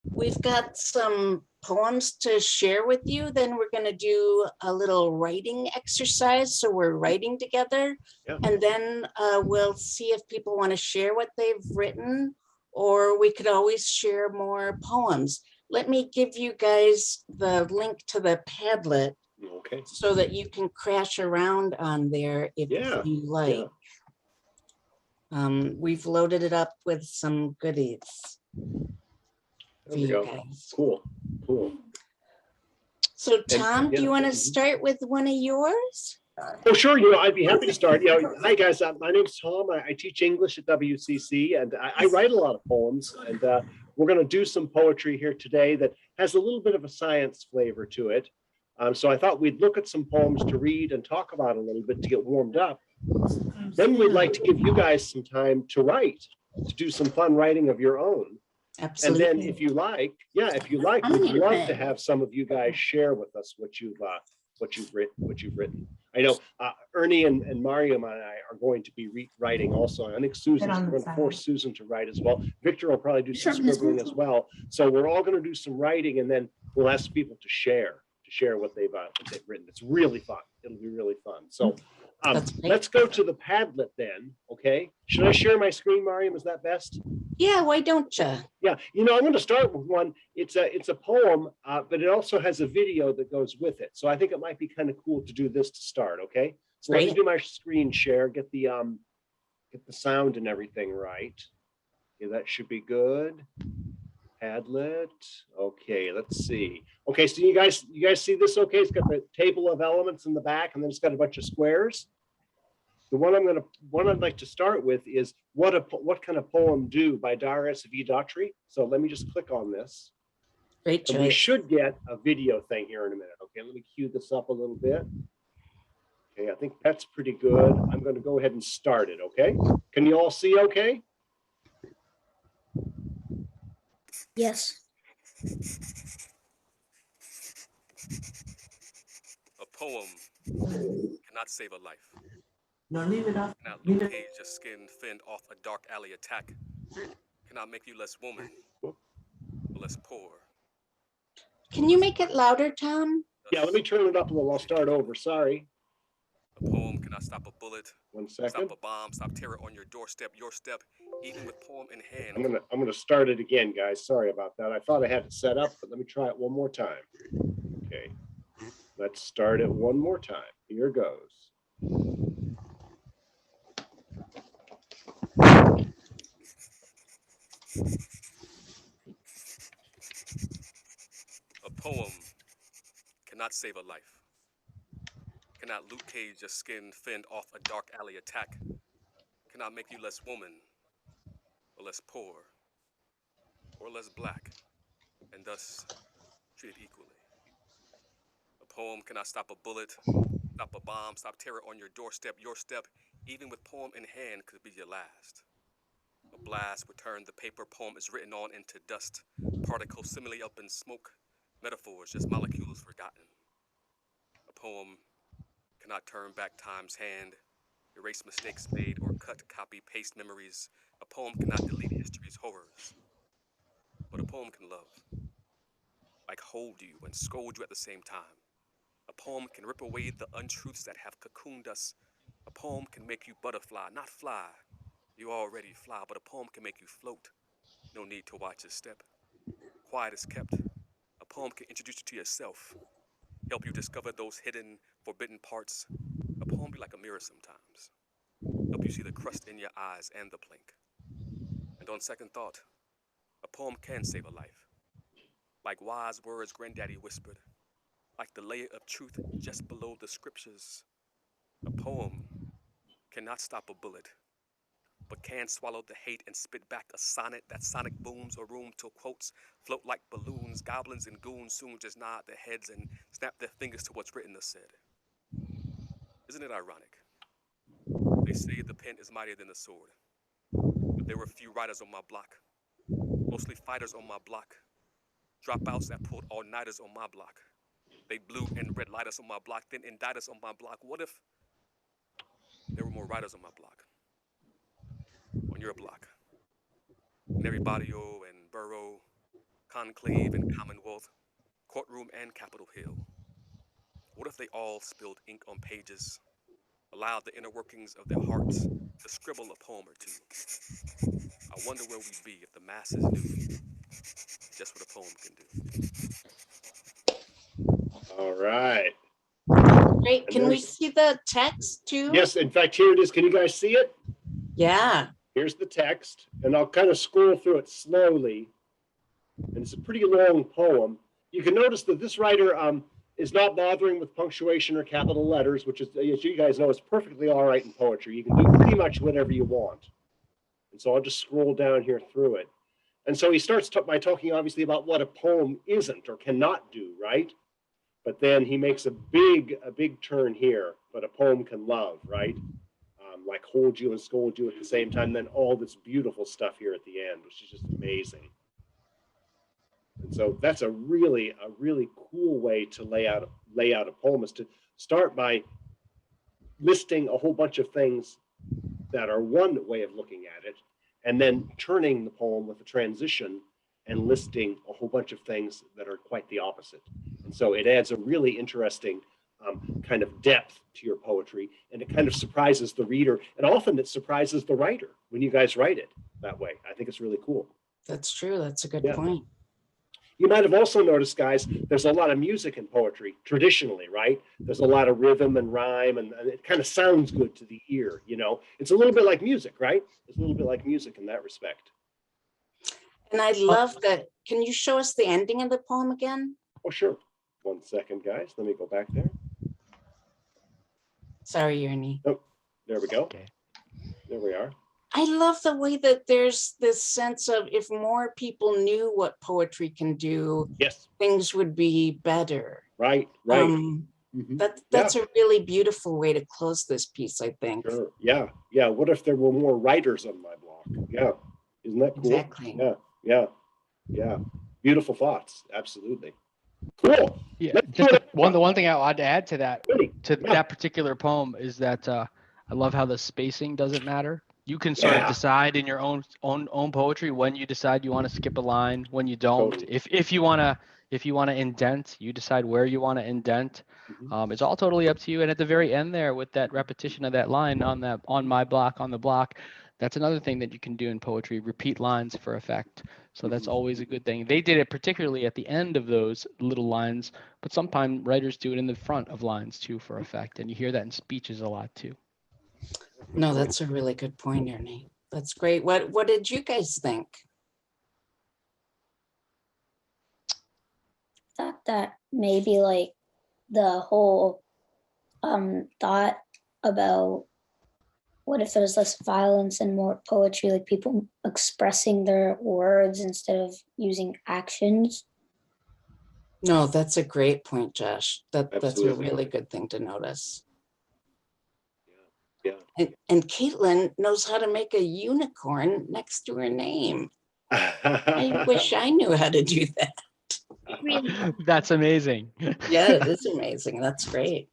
We've got some poems to share with you. Then we're going to do a little writing exercise. So we're writing together. Yeah. And then we'll see if people want to share what they've written, or we could always share more poems. Let me give you guys the link to the Padlet Okay. so that you can crash around on there if Yeah. you like. We've loaded it up with some goodies for There we you go. guys. Cool. Cool. So Tom, And, do you want to mhm. start with one of yours? Oh, sure. I'd be happy to start. Hi guys. My name's Tom. I teach English at WCC, and I write a lot of poems. And we're going to do some poetry here today that has a little bit of a science flavor to it. So I thought we'd look at some poems to read and talk about a little bit to get warmed up. Then we'd like to give you guys some time to write, to do some fun writing of your own. Absolutely. And then if you like, we'd love to have some of you guys share with us what you've written. I know Ernie and Mariam and I are going to be writing also. I think Susan's going to force Susan to write as well. Victor will probably do some scribbling as well. So we're all going to do some writing, and then we'll ask people to share what they've written. It's really fun. It'll be really fun. So let's go to the Padlet then. Okay. Should I share my screen, Mariam? Is that best? Yeah, why don't you? Yeah, I'm going to start with one. It's a poem, but it also has a video that goes with it. So I think it might be kind of cool to do this to start. Okay, so let me do my screen share, get the sound and everything right. Okay, that should be good. Padlet. Okay, let's see. Okay, so you guys see this? Okay, it's got the table of elements in the back, and then it's got a bunch of squares. The one I'd like to start with is What Can a Poem Do by Darius V. Daughtry. So let me just click on this. Great choice. And we should get a video thing here in a minute. Okay, let me cue this up a little bit. Okay, I think that's pretty good. I'm going to go ahead and start it. Okay, can you all see? Okay. Yes. A poem cannot save a life. No, leave it up. Cannot locate your skin, fend off a dark alley attack. Cannot make you less woman or less poor. Can you make it louder, Tom? Yeah, let me turn it up a little. I'll start over. Sorry. A poem cannot stop a bullet. 1 second. Stop a bomb. Stop terror on your doorstep. Your step, even with poem in hand. I'm gonna start it again, guys. Sorry about that. I thought I had it set up, but let me try it one more time. Okay, let's start it one more time. Here goes. A poem cannot save a life. Cannot Luke Cage your skin, fend off a dark alley attack. Cannot make you less woman or less poor or less black, and thus treated equally. A poem cannot stop a bullet, stop a bomb, stop terror on your doorstep. Your step, even with poem in hand, could be your last. A blast would turn the paper poem is written on into dust, particles simile up in smoke, metaphors, just molecules forgotten. A poem cannot turn back time's hand, erase mistakes made, or cut, copy, paste memories. A poem cannot delete history's horrors. But a poem can love, like hold you and scold you at the same time. A poem can rip away the untruths that have cocooned us. A poem can make you butterfly, not fly. You already fly, but a poem can make you float. No need to watch a step. Quiet is kept. A poem can introduce you to yourself, help you discover those hidden, forbidden parts. A poem be like a mirror sometimes, help you see the crust in your eyes and the plank. And on second thought, a poem can save a life. Like wise words granddaddy whispered, like the layer of truth just below the scriptures. A poem cannot stop a bullet, but can swallow the hate and spit back a sonnet. That sonic booms a room till quotes float like balloons. Goblins and goons soon just nod their heads and snap their fingers to what's written or said. Isn't it ironic? They say the pen is mightier than the sword, but there were few writers on my block, mostly fighters on my block, dropouts that pulled all-nighters on my block. They blue and red lighters on my block, then indict us on my block. What if there were more writers on my block? On your block. Neri Barrio and Burrow, Conclave and Commonwealth, courtroom and Capitol Hill. What if they all spilled ink on pages, allowed the inner workings of their hearts to scribble a poem or two? I wonder where we'd be if the masses knew just what a poem can do. All right. Great. And Can we there's- see the text too? Yes, in fact, here it is. Can you guys see it? Yeah. Here's the text, and I'll kind of scroll through it slowly. And it's a pretty long poem. You can notice that this writer is not bothering with punctuation or capital letters, which is, as you guys know, is perfectly all right in poetry. You can do pretty much whatever you want. And so I'll just scroll down here through it. And so he starts by talking obviously about what a poem isn't or cannot do, right? But then he makes a big turn here, but a poem can love, right? Like hold you and scold you at the same time, then all this beautiful stuff here at the end, which is just amazing. And so that's a really cool way to lay out a poem, is to start by listing a whole bunch of things that are one way of looking at it, and then turning the poem with a transition and listing a whole bunch of things that are quite the opposite. And so it adds a really interesting kind of depth to your poetry, and it kind of surprises the reader, and often it surprises the writer when you guys write it that way. I think it's really cool. That's true. That's a good Yeah. point. You might have also noticed, guys, there's a lot of music in poetry traditionally, right? There's a lot of rhythm and rhyme, and it kind of sounds good to the ear, you know? It's a little bit like music, right? It's a little bit like music in that respect. And I love that. Can you show us the ending of the poem again? Oh, sure. 1 second, guys. Let me go back there. Sorry, Ernie. There we go. Okay. There we are. I love the way that there's this sense of if more people knew what poetry can do, Yes, things would be better. right. Mhm. That's a really beautiful way to close this piece, I think. Sure. Yeah. What if there were more writers on my block? Yeah. Isn't that cool? Exactly. Yeah. Beautiful thoughts. Absolutely. Cool. Yeah, Let's just do it. the one thing I would add to that Ready? Yeah. that particular poem is that I love how the spacing doesn't matter. You can sort of Yeah. decide in your own poetry when you decide you want to skip a line, when you don't. Totally. If you want to indent, you decide where you want to indent. Mhm. It's all totally up to you. And at the very end there, with that repetition of that line on my block, on the block, that's another thing that you can do in poetry, repeat lines for effect. So that's Mhm. always a good thing. They did it particularly at the end of those little lines, but sometimes writers do it in the front of lines too for effect. And you hear that in speeches a lot too. No, that's a really good point, Ernie. That's great. What did you guys think? Thought that maybe like the whole thought about what if there's less violence and more poetry, like people expressing their words instead of using actions. No, that's a great point, Josh. That's a Absolutely. really good thing to notice. Yeah. And Caitlin knows how to make a unicorn next to her name. I wish I knew how to do that. That's amazing. Yeah, it is amazing. That's great.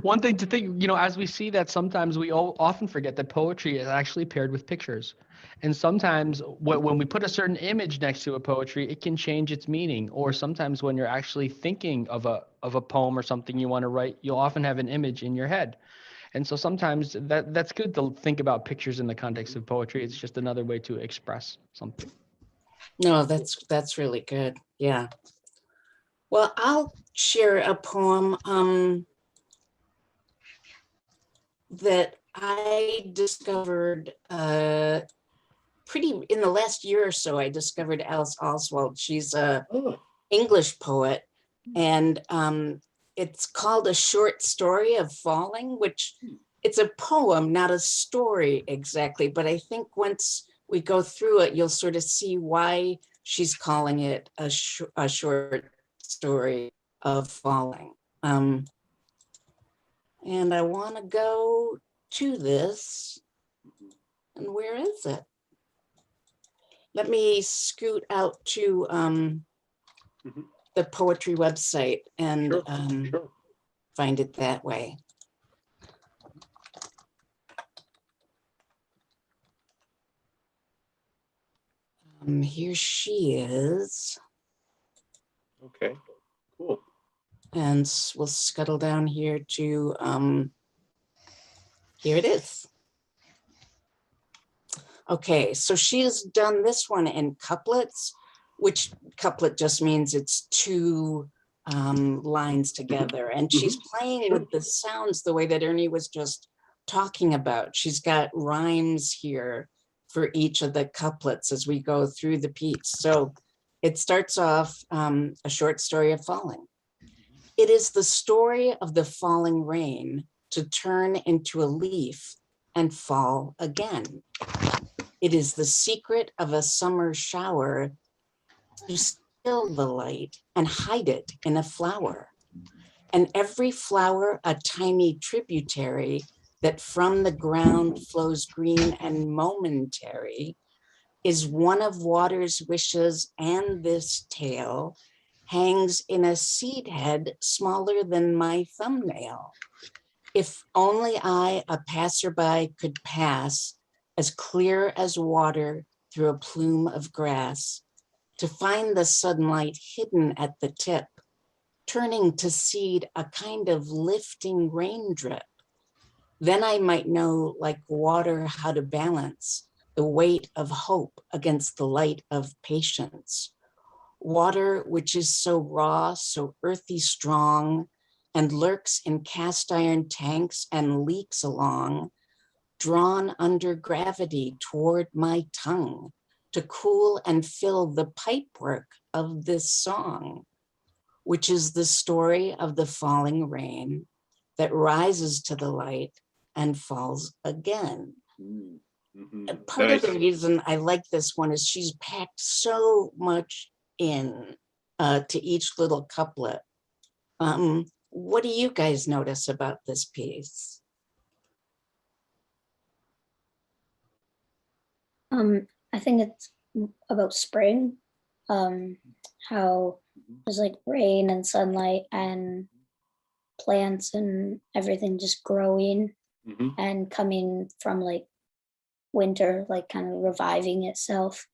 One thing to think, as we see that sometimes we often forget that poetry is actually paired with pictures. And sometimes when we put a certain image next to a poetry, it can change its meaning. Or sometimes when you're actually thinking of a poem or something you want to write, you'll often have an image in your head. And so sometimes that's good to think about pictures in the context of poetry. It's just another way to express something. No, that's really good. Yeah. Well, I'll share a poem that I discovered pretty in the last year or so. I discovered Alice Oswald. She's a Oh, English poet, and it's called A Short Story of Falling, which it's a poem, not a story exactly, but I think once we go through it, you'll sort of see why she's calling it a short story of falling. And I want to go to this. And where is it? Let me scoot out to the poetry website and sure. find it that way. Here she is. Okay, cool. And we'll scuttle down here to, here it is. Okay, so she has done this one in couplets, which couplet just means it's two lines together. And she's playing with the sounds the way that Ernie was just talking about. She's got rhymes here for each of the couplets as we go through the piece. So it starts off a short story of falling. It is the story of the falling rain to turn into a leaf and fall again. It is the secret of a summer shower to still the light and hide it in a flower. And every flower a tiny tributary that from the ground flows green and momentary is one of water's wishes, and this tale hangs in a seed head smaller than my thumbnail. If only I, a passerby, could pass as clear as water through a plume of grass, to find the sunlight hidden at the tip, turning to seed a kind of lifting raindrip. Then I might know, like water, how to balance the weight of hope against the light of patience. Water which is so raw, so earthy strong, and lurks in cast iron tanks and leaks along, drawn under gravity toward my tongue to cool and fill the pipework of this song, which is the story of the falling rain that rises to the light and falls again. And part of the reason I like this one is she's packed so much in to each little couplet. What do you guys notice about this piece? I think it's about spring, how there's like rain and sunlight and plants and everything just growing and coming from like winter, like kind of reviving itself.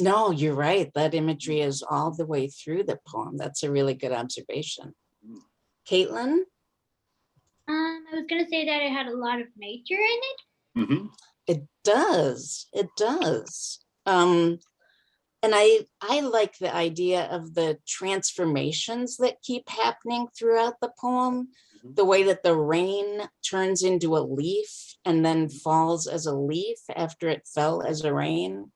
No, you're right. That imagery is all the way through the poem. That's a really good observation. Caitlin? I was gonna say that it had a lot of nature in it. It does. It does. And I like the idea of the transformations that keep happening throughout the poem. The way that the rain turns into a leaf and then falls as a leaf after it fell as a rain.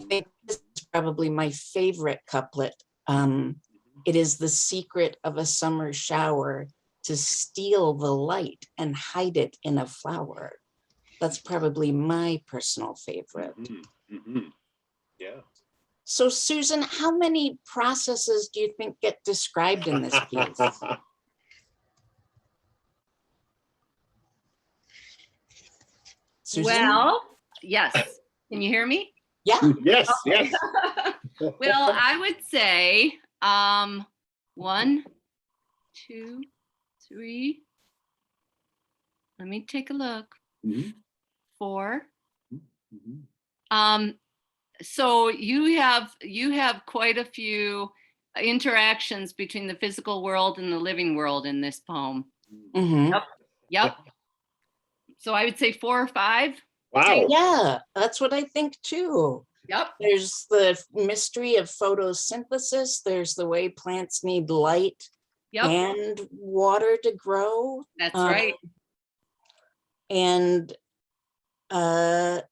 I think this is probably my favorite couplet. It is the secret of a summer shower to steal the light and hide it in a flower. That's probably my personal favorite. Yeah. So Susan, how many processes do you think get described in this piece? Susan? Well, yes. Can you hear me? Yeah. Yes, Okay. yes. Well, I would say 1, 2, 3. Let me take a look. 4. So you have quite a few interactions between the physical world and the living world in this poem. Yep. So I would say 4 or 5. Wow. Yeah, that's what I think too. Yep. There's the mystery of photosynthesis. There's the way plants need light Yep. and water to grow. That's right. And then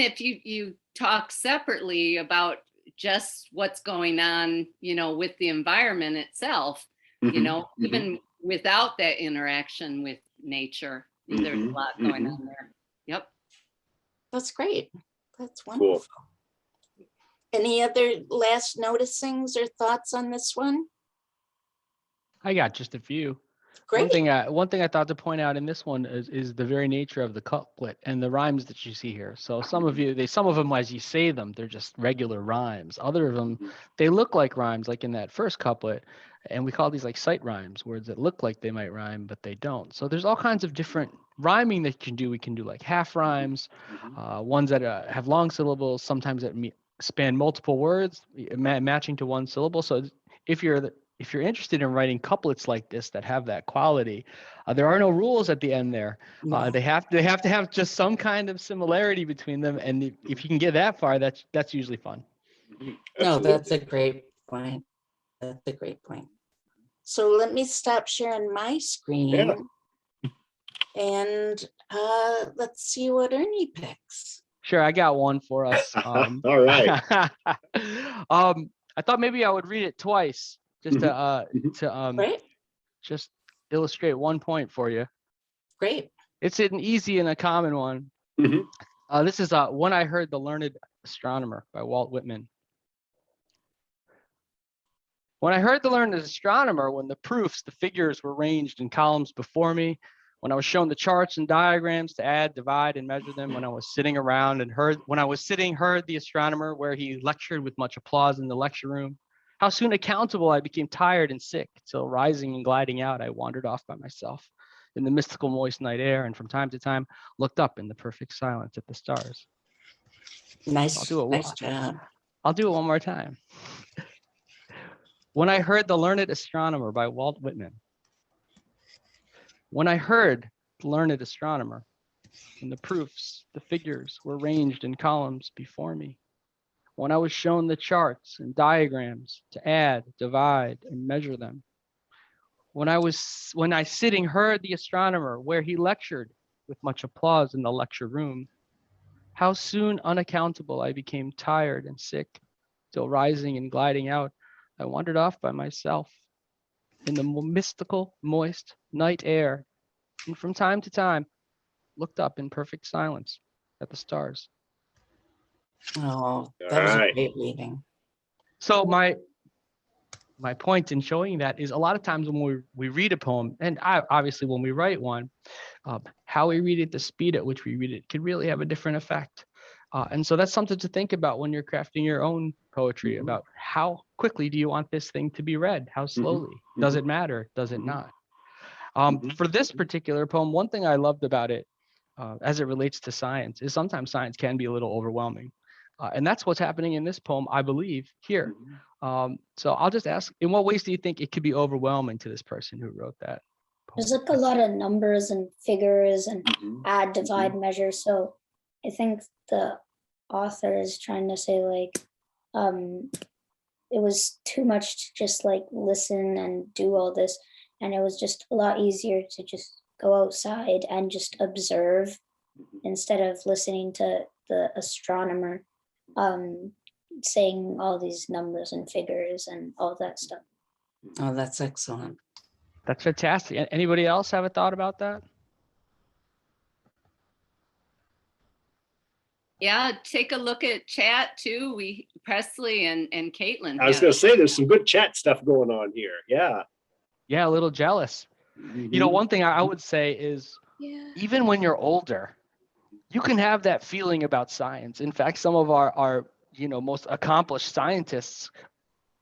if you talk separately about just what's going on, with the environment itself, even without that interaction with nature, there's a lot going on there. Yep. that's great. That's wonderful. Any other last noticings or thoughts on this one? I got just a few. Great. One thing I thought to point out in this one is the very nature of the couplet and the rhymes that you see here. So some of them, as you say them, they're just regular rhymes. Other of them, they look like rhymes, like in that first couplet, and we call these like sight rhymes, words that look like they might rhyme, but they don't. So there's all kinds of different rhyming that you can do. We can do like half rhymes, ones that have long syllables, sometimes that span multiple words, matching to one syllable. So if you're interested in writing couplets like this that have that quality, there are no rules at the end there. No. They have to have just some kind of similarity between them, and if you can get that far, that's usually fun. No, that's a great point. That's a great point. So let me stop sharing my screen. And let's see what Ernie picks. Sure, I got one for us. All right. I thought maybe I would read it twice just to Great, just illustrate one point for you. great. It's an easy and a common one. Mhm. This is When I Heard the Learned Astronomer by Walt Whitman. When I heard the learned astronomer, when the proofs, the figures were ranged in columns before me, when I was shown the charts and diagrams to add, divide, and measure them, when I was sitting around and heard the astronomer where he lectured with much applause in the lecture room, how soon accountable I became tired and sick, till rising and gliding out, I wandered off by myself in the mystical moist night air, and from time to time looked up in the perfect silence at the stars. Nice, I'll do it. nice job. I'll do it one more time. When I Heard the Learned Astronomer by Walt Whitman. When I heard the learned astronomer, and the proofs, the figures were ranged in columns before me, when I was shown the charts and diagrams to add, divide, and measure them, when I sitting heard the astronomer where he lectured with much applause in the lecture room, how soon unaccountable I became tired and sick, till rising and gliding out, I wandered off by myself in the mystical, moist night air, and from time to time looked up in perfect silence at the stars. Oh, that was a Alright. great reading. So my point in showing that is a lot of times when we read a poem, and obviously when we write one, how we read it, the speed at which we read it can really have a different effect. And so that's something to think about when you're crafting your own poetry, about how quickly do you want this thing to be read? How slowly? Does it matter? Does it not? For this particular poem, one thing I loved about it, as it relates to science, is sometimes science can be a little overwhelming. And that's what's happening in this poem, I believe, here. So I'll just ask, in what ways do you think it could be overwhelming to this person who wrote that poem? There's like a lot of numbers and figures and Mhm. add, divide, measure. So I think the author is trying to say like, it was too much to just like listen and do all this. And it was just a lot easier to just go outside and just observe instead of listening to the astronomer saying all these numbers and figures and all that stuff. Oh, that's excellent. That's fantastic. Anybody else have a thought about that? Yeah, take a look at chat too. Presley and Caitlin. I was have- gonna say, there's some good chat stuff going on here. Yeah. Yeah, a little jealous. You know, one thing I would say is, even when you're older, you can have that feeling about science. In fact, some of our most accomplished scientists,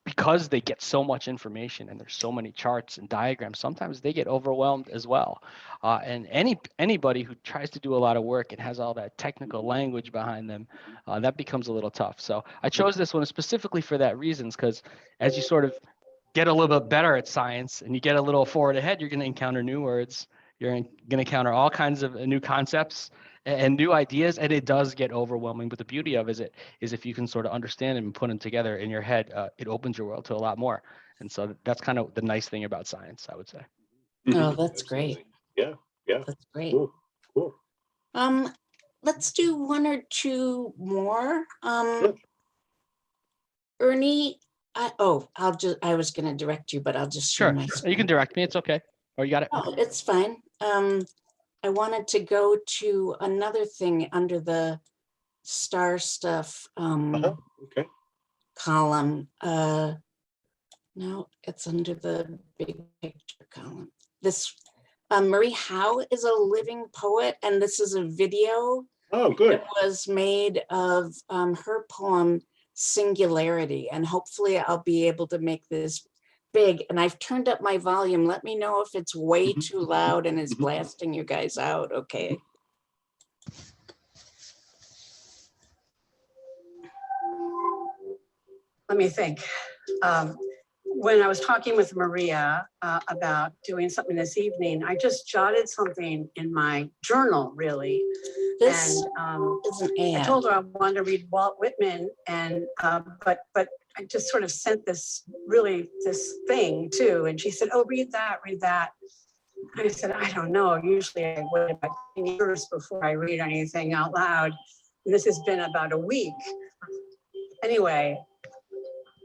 because they get so much information and there's so many charts and diagrams, sometimes they get overwhelmed as well. And anybody who tries to do a lot of work and has all that technical language behind them, that becomes a little tough. So I chose this one specifically for that reasons, because as you sort of get a little bit better at science and you get a little forward ahead, you're going to encounter new words. You're going to encounter all kinds of new concepts and new ideas, and it does get overwhelming. But the beauty of it is if you can sort of understand them and put them together in your head, it opens your world to a lot more. And so that's kind of the nice thing about science, I would say. Oh, that's great. Yeah, yeah. That's great. Cool, cool. Let's do one or two more. Sure. Ernie, I was gonna direct you, but I'll just share Sure, my you can screen. direct me. It's okay. Or you got it? Oh, it's fine. I wanted to go to another thing under the star stuff Okay. column. No, it's under the big picture column. This Marie Howe is a living poet, and this is a video Oh, good. that was made of her poem Singularity, and hopefully I'll be able to make this big. And I've turned up my volume. Let me know if it's way too loud and is blasting you guys out. Okay. let me think. When I was talking with Maria about doing something this evening, I just jotted something in my journal, really. This And is an I ad. told her I wanted to read Walt Whitman, and but I just sort of sent this thing too, and she said, "Oh, read that, read that." I said, "I don't know. Usually I wait about 10 years before I read anything out loud. And this has been about a week." Anyway,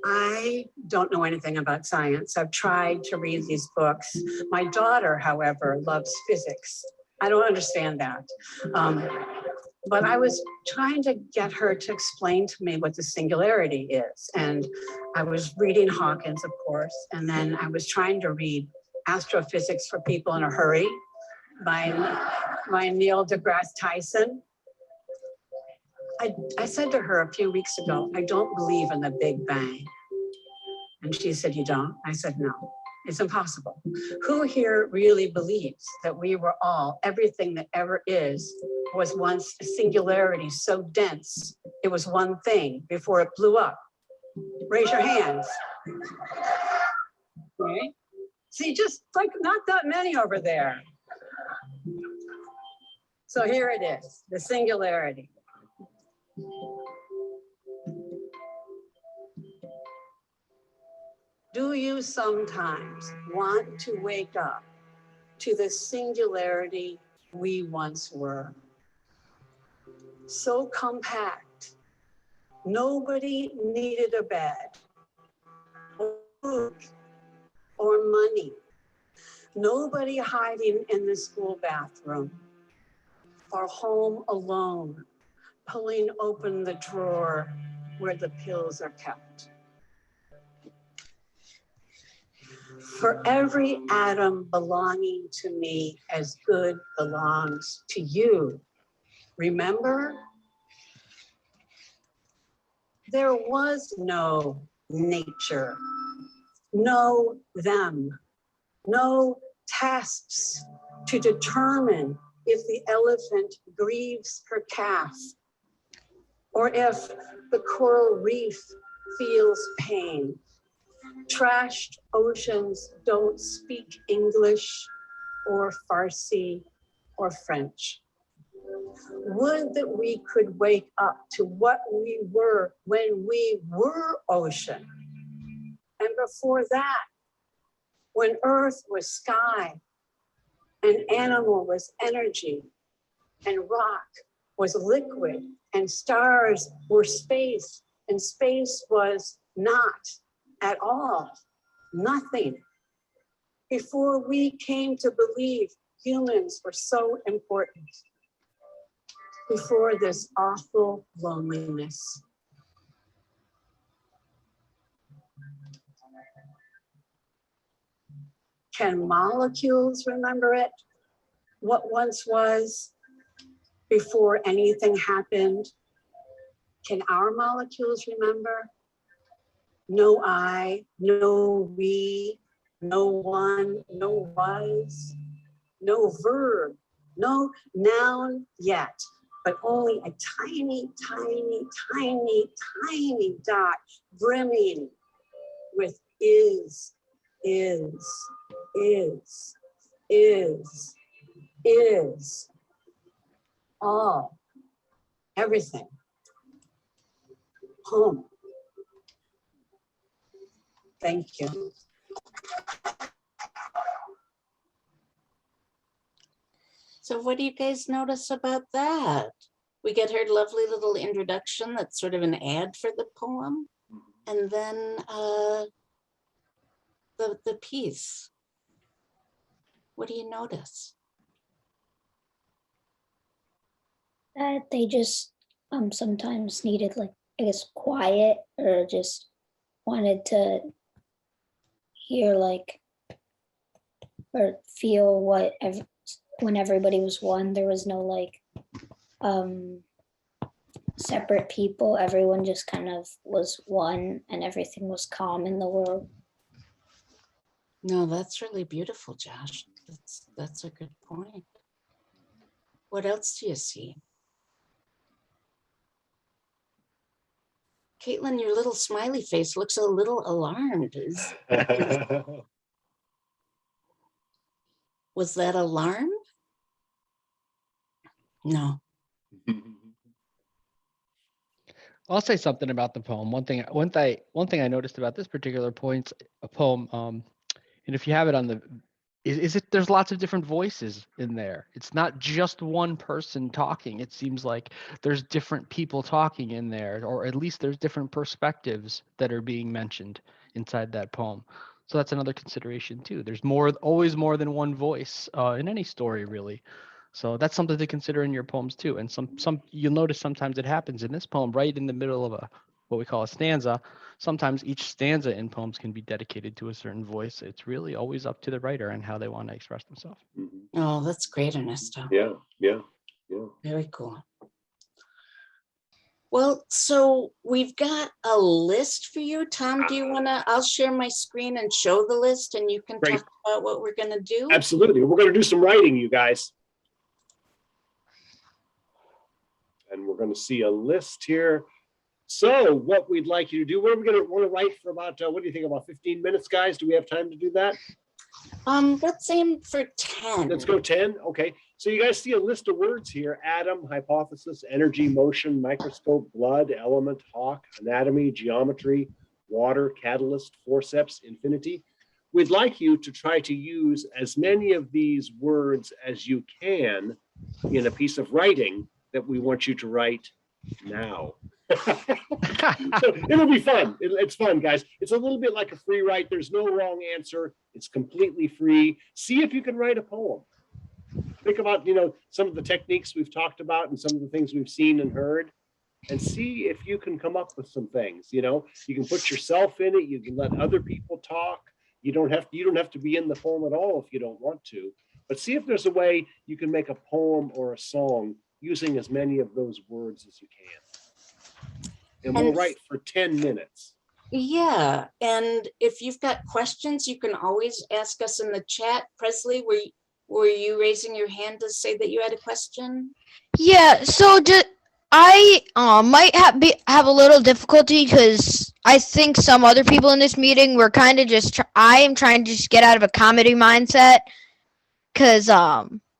I don't know anything about science. I've tried to read these books. My daughter, however, loves physics. I don't understand that. But I was trying to get her to explain to me what the singularity is. And I was reading Hawkins, of course, and then I was trying to read Astrophysics for People in a Hurry by Neil deGrasse Tyson. I said to her a few weeks ago, I don't believe in the Big Bang. And she said, "You don't?" I said, "No, it's impossible." Who here really believes that we were all, everything that ever is, was once a singularity so dense, it was one thing before it blew up? Raise your hands. Right? See, just like not that many over there. So here it is, the singularity. Do you sometimes want to wake up to the singularity we once were? So compact, nobody needed a bed, or food, or money. Nobody hiding in the school bathroom, or home alone, pulling open the drawer where the pills are kept. For every atom belonging to me as good belongs to you. Remember? There was no nature, no them, no tests to determine if the elephant grieves her calf, or if the coral reef feels pain. Trashed oceans don't speak English or Farsi or French. Would that we could wake up to what we were when we were ocean. And before that, when earth was sky, and animal was energy, and rock was liquid, and stars were space, and space was not at all, nothing. Before we came to believe humans were so important. Before this awful loneliness. Can molecules remember it? What once was before anything happened? Can our molecules remember? No I, no we, no one, no was, no verb, no noun yet, but only a tiny, tiny, tiny, tiny dot brimming with is, all, everything. Home. Thank you. So what do you guys notice about that? We get her lovely little introduction that's sort of an ad for the poem. And then the piece. What do you notice? That they just sometimes needed, like, I guess, quiet, or just wanted to hear, like, or feel when everybody was one. There was no like separate people. Everyone just kind of was one, and everything was calm in the world. No, that's really beautiful, Josh. That's a good point. What else do you see? Caitlin, your little smiley face looks a little alarmed. Was that alarm? No. I'll say something about the poem. One thing I noticed about this particular poem, and if you have it on the, is it there's lots of different voices in there. It's not just one person talking. It seems like there's different people talking in there, or at least there's different perspectives that are being mentioned inside that poem. So that's another consideration too. There's always more than one voice in any story, really. So that's something to consider in your poems too. And some you'll notice sometimes it happens in this poem right in the middle of what we call a stanza. Sometimes each stanza in poems can be dedicated to a certain voice. It's really always up to the writer and how they want to express themselves. Oh, that's great, Ernesto. Yeah. Very cool. Well, so we've got a list for you. Tom, do you want to, I'll share my screen and show the list and you can Great. talk about what we're going to do. Absolutely. We're going to do some writing, you guys. And we're going to see a list here. So what we'd like you to do, what are we going to want to write for about, what do you think, about 15 minutes, guys? Do we have time to do that? Let's aim for 10. Let's go 10. Okay. So you guys see a list of words here: atom, hypothesis, energy, motion, microscope, blood, element, hawk, anatomy, geometry, water, catalyst, forceps, infinity. We'd like you to try to use as many of these words as you can in a piece of writing that we want you to write now. So it'll be fun. It's fun, guys. It's a little bit like a free write. There's no wrong answer. It's completely free. See if you can write a poem. Think about, some of the techniques we've talked about and some of the things we've seen and heard, and see if you can come up with some things. You can put yourself in it. You can let other people talk. You don't have to be in the poem at all if you don't want to, but see if there's a way you can make a poem or a song using as many of those words as you can. And we'll write for 10 minutes. Yeah, and if you've got questions, you can always ask us in the chat. Presley, were you raising your hand to say that you had a question? Yeah, so I might have a little difficulty because I think some other people in this meeting were kind of I am trying to just get out of a comedy mindset because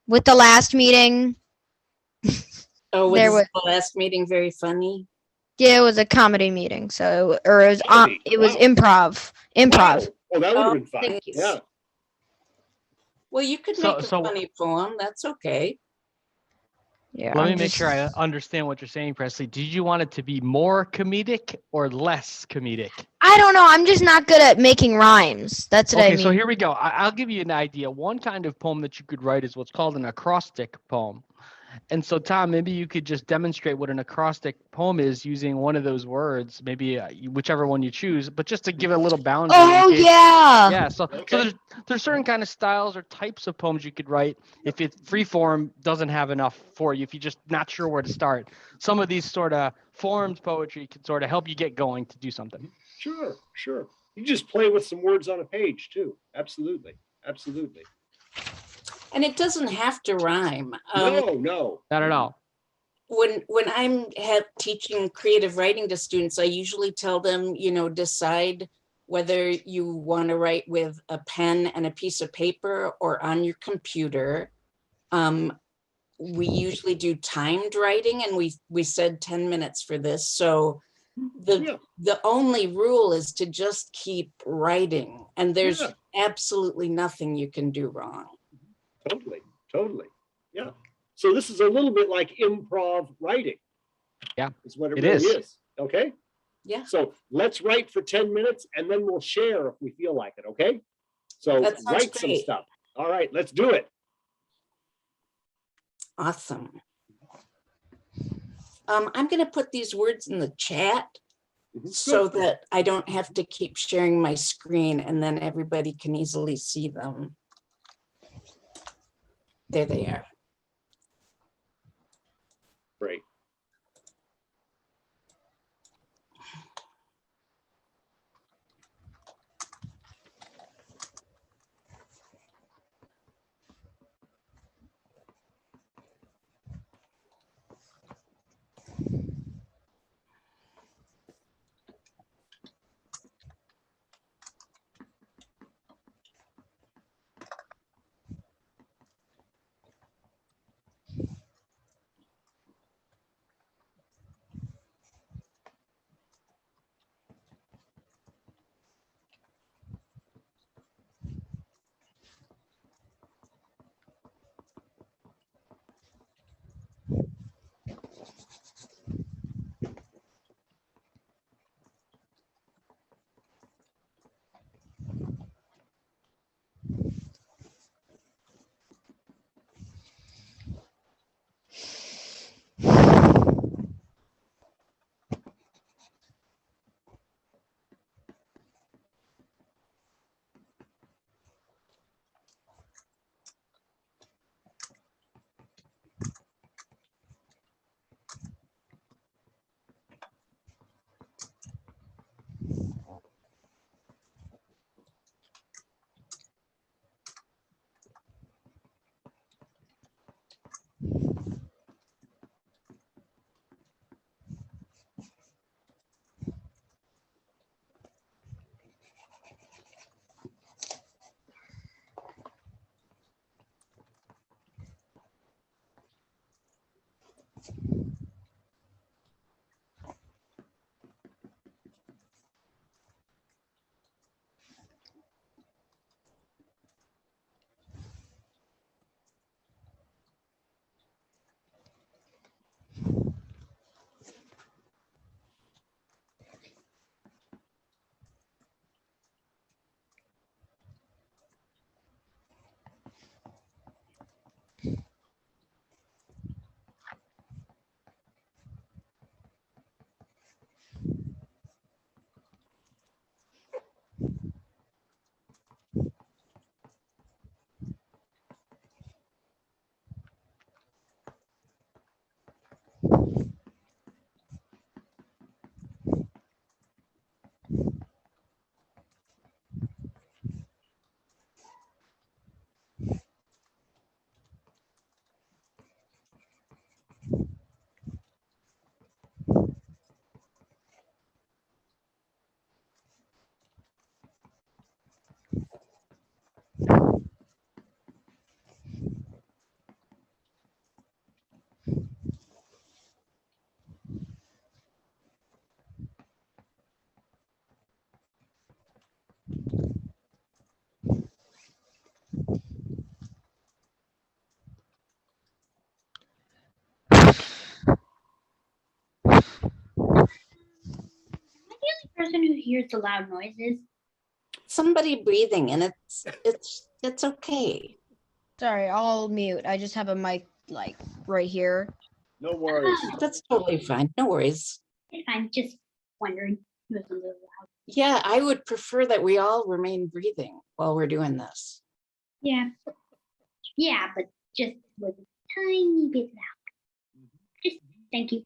with the last meeting. Oh, was the last meeting very funny? Yeah, it was a comedy meeting, so it was improv. Wow. Oh, that would have been fun. Nice. Yeah. Well, you could make a funny poem. That's okay. Yeah. Let me make sure I understand what you're saying, Presley. Did you want it to be more comedic or less comedic? I don't know. I'm just not good at making rhymes. That's what I mean. Okay, so here we go. I'll give you an idea. One kind of poem that you could write is what's called an acrostic poem. And so, Tom, maybe you could just demonstrate what an acrostic poem is using one of those words, maybe whichever one you choose, but just to give it a little boundary. Oh, yeah. Yeah, so there's certain kind of styles or types of poems you could write if it's free form doesn't have enough for you, if you're just not sure where to start. Some of these sort of formed poetry can sort of help you get going to do something. Sure. You just play with some words on a page too. Absolutely. And it doesn't have to rhyme. No. Not at all. When I'm teaching creative writing to students, I usually tell them, decide whether you want to write with a pen and a piece of paper or on your computer. We usually do timed writing, and we said 10 minutes for this. So the only rule is to just keep writing, and there's absolutely nothing you can do wrong. Totally. Yeah. So this is a little bit like improv writing. Yeah, is what it really really is. Okay. Yeah. So let's write for 10 minutes and then we'll share if we feel like it. Okay. So write some stuff. All right, let's do it. Awesome. I'm going to put these words in the chat so that I don't have to keep sharing my screen, and then everybody can easily see them. There they are. Great. Person who hears the loud noises. Somebody breathing and it's okay. Sorry, I'll mute. I just have a mic like right here. No worries. That's totally fine. No worries. I'm just wondering who was a little loud. Yeah, I would prefer that we all remain breathing while we're doing this. Yeah. Yeah, but just with a tiny bit loud. Just thank you.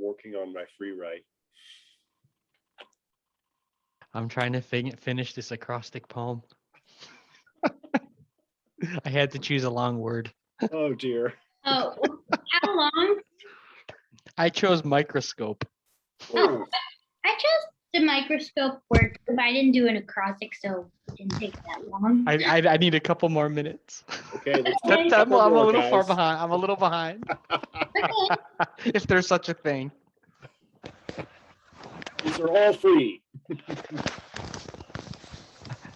working on my free write. I'm trying to finish this acrostic poem. I had to choose a long word. Oh dear. Oh, how long? I chose microscope. Oh, I chose the microscope word because I didn't do an acrostic, so it didn't take that long. I need a couple more minutes. Okay, let's Okay. take a I'm couple a more, little far guys. behind. I'm a little behind. Okay. If there's such a thing. These are all free.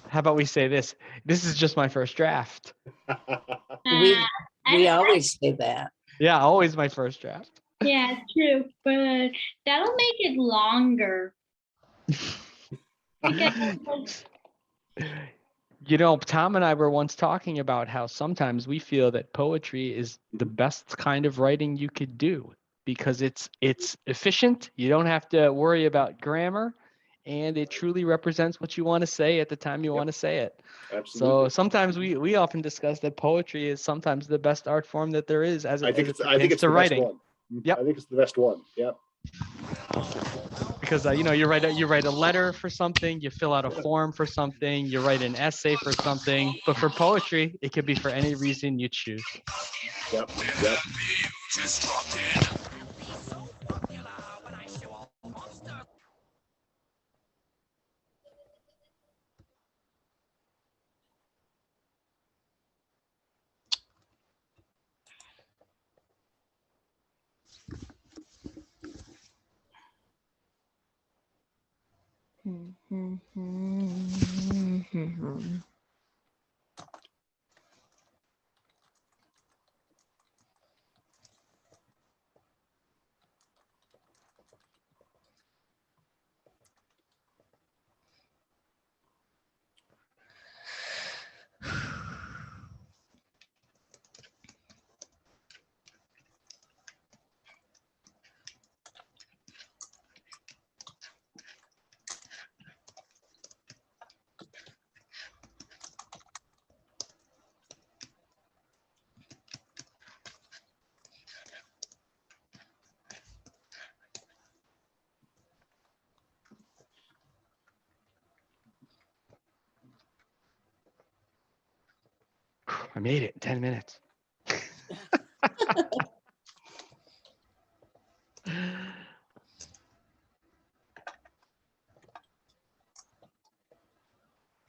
How about we say this? This is just my first draft. We, I- we always say that. Yeah, always my first draft. Yeah, true, but that'll make it longer. Because, You know, Tom and I were once talking about how sometimes we feel that poetry is the best kind of writing you could do because it's efficient. You don't have to worry about grammar, and it truly represents what you want to say at the time you want to say it. So Absolutely. sometimes we often discuss that poetry is sometimes the best art form that there is as I think it it's pertains the to best writing. one. Yep. I think it's the best one. Yep. Because you know, you write a letter for something, you fill out a form for something, you write an essay for something, but for poetry it could be for any reason you choose. Yep. Yep. I made it in 10 minutes.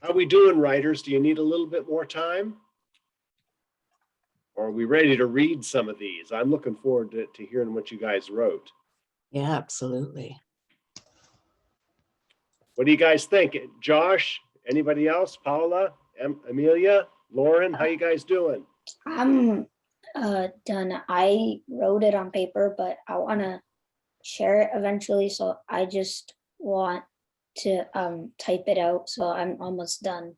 How we doing, writers? Do you need a little bit more time? Or are we ready to read some of these? I'm looking forward to hearing what you guys wrote. Yeah, absolutely. What do you guys think? Josh, anybody else? Paula, Amelia, Lauren, how you guys doing? I'm done. I wrote it on paper, but I want to share it eventually. So I just want to type it out. So I'm almost done.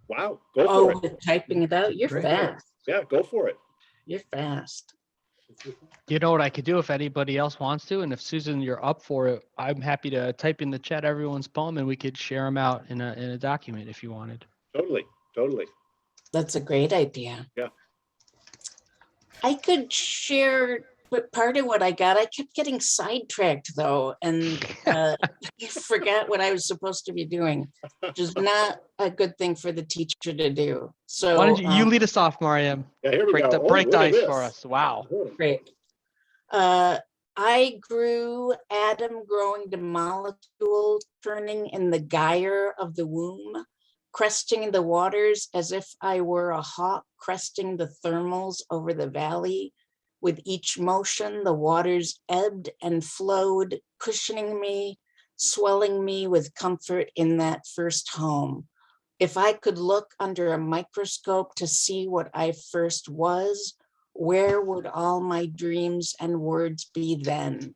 Wow, go for Oh, it. with typing it out, you're Great. fast. Yeah, go for it. You're fast. You know what I could do if anybody else wants to, and if Susan, you're up for it, I'm happy to type in the chat everyone's poem, and we could share them out in a document if you wanted. Totally, totally. That's a great idea. Yeah. I could share, but part of what I got, I kept getting sidetracked though, and I forgot what I was supposed to be doing, which is not a good thing for the teacher to do. So Why don't you lead us off, Mariam? Yeah, here we Break go. the Oh, break the look at ice for this. us. Wow. great. I grew atom growing to molecule, turning in the gyre of the womb, cresting the waters as if I were a hawk cresting the thermals over the valley. With each motion, the waters ebbed and flowed, cushioning me, swelling me with comfort in that first home. If I could look under a microscope to see what I first was, where would all my dreams and words be then?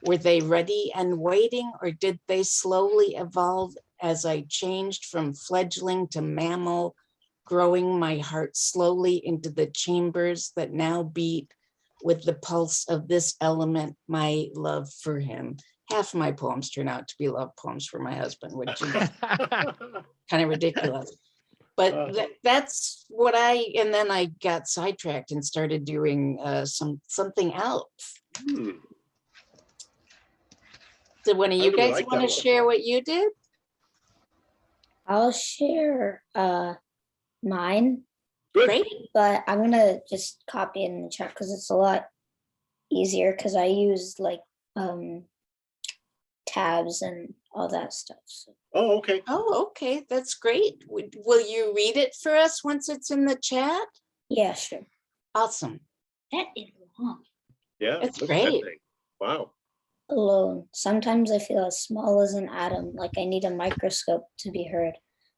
Were they ready and waiting, or did they slowly evolve as I changed from fledgling to mammal, growing my heart slowly into the chambers that now beat with the pulse of this element, my love for him? Half my poems turn out to be love poems for my husband, which is kind of ridiculous. But that's what and then I got sidetracked and started doing something else. Do one of I you really guys like want to that one. share what you did? I'll share mine, Good. Great. but I'm gonna just copy it in the chat because it's a lot easier because I use like tabs and all that stuff. So, Oh, okay. Oh, okay, that's great. Will you read it for us once it's in the chat? yeah, sure. Awesome. That is long. Yeah. That's look at that great. thing. Wow. Alone. Sometimes I feel as small as an atom, like I need a microscope to be heard.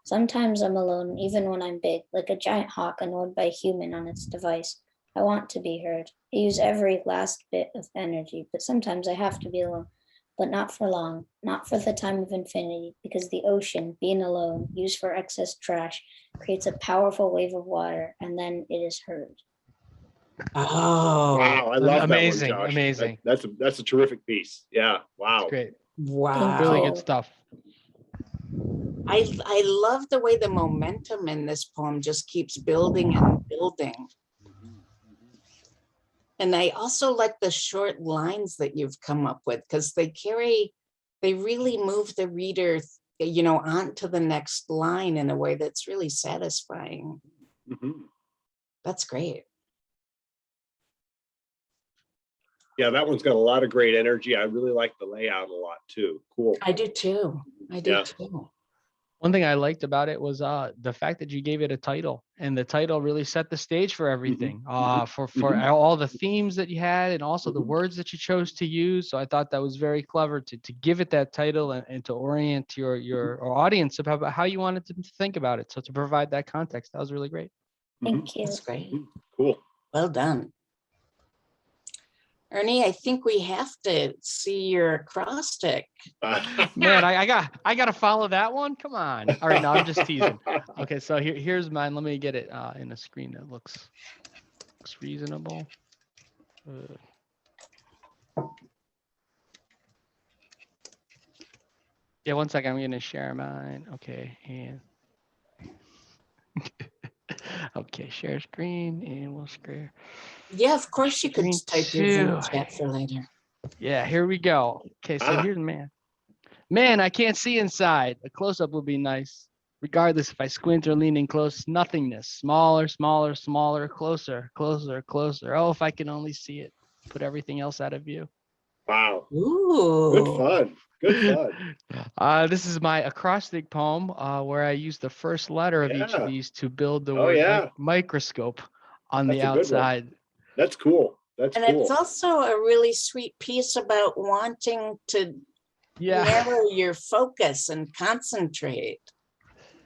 Sometimes I'm alone, even when I'm big, like a giant hawk annoyed by a human on its device. I want to be heard. I use every last bit of energy, but sometimes I have to be alone. But not for long, not for the time of infinity, because the ocean, being alone, used for excess trash, creates a powerful wave of water, and then it is heard. Oh, Wow. I love Amazing, that one, Josh. amazing. That's a terrific piece. Yeah. Wow. It's great. wow. Really you. good stuff. I love the way the momentum in this poem just keeps building and building. And I also like the short lines that you've come up with because they really move the reader, on to the next line in a way that's really satisfying. Mhm. That's great. Yeah, that one's got a lot of great energy. I really like the layout a lot too. Cool. I do too. I do Yeah. too. One thing I liked about it was the fact that you gave it a title, and the title really set the stage for everything. For all the themes that you had, and also the words that you chose to use. So I thought that was very clever to give it that title and to orient your audience about how you wanted to think about it. So to provide that context, that was really great. Thank you. That's great. Cool. Well done. Ernie, I think we have to see your acrostic. Man, I got to follow that one. Come on. All right, no, I'm just teasing. Okay, so here's mine. Let me get it in a screen that looks reasonable. Yeah, one second. I'm gonna share mine. Okay, and okay, share screen, and we'll share. Yeah, of course you could Screen type yours in the two. chat for later. Yeah, here we go. Okay, so here's man. Man, I can't see inside. A close-up would be nice. Regardless if I squint or lean in close, nothingness. Smaller, smaller, smaller, closer, closer, closer. Oh, if I can only see it. Put everything else out of view. Wow. Ooh. Good fun. Good fun. This is my acrostic poem where I use the first letter of each Yeah. of these to build the Oh, word yeah. microscope on That's the a good one. outside. That's cool. That's And cool. it's also a really sweet piece about wanting to narrow your focus and concentrate.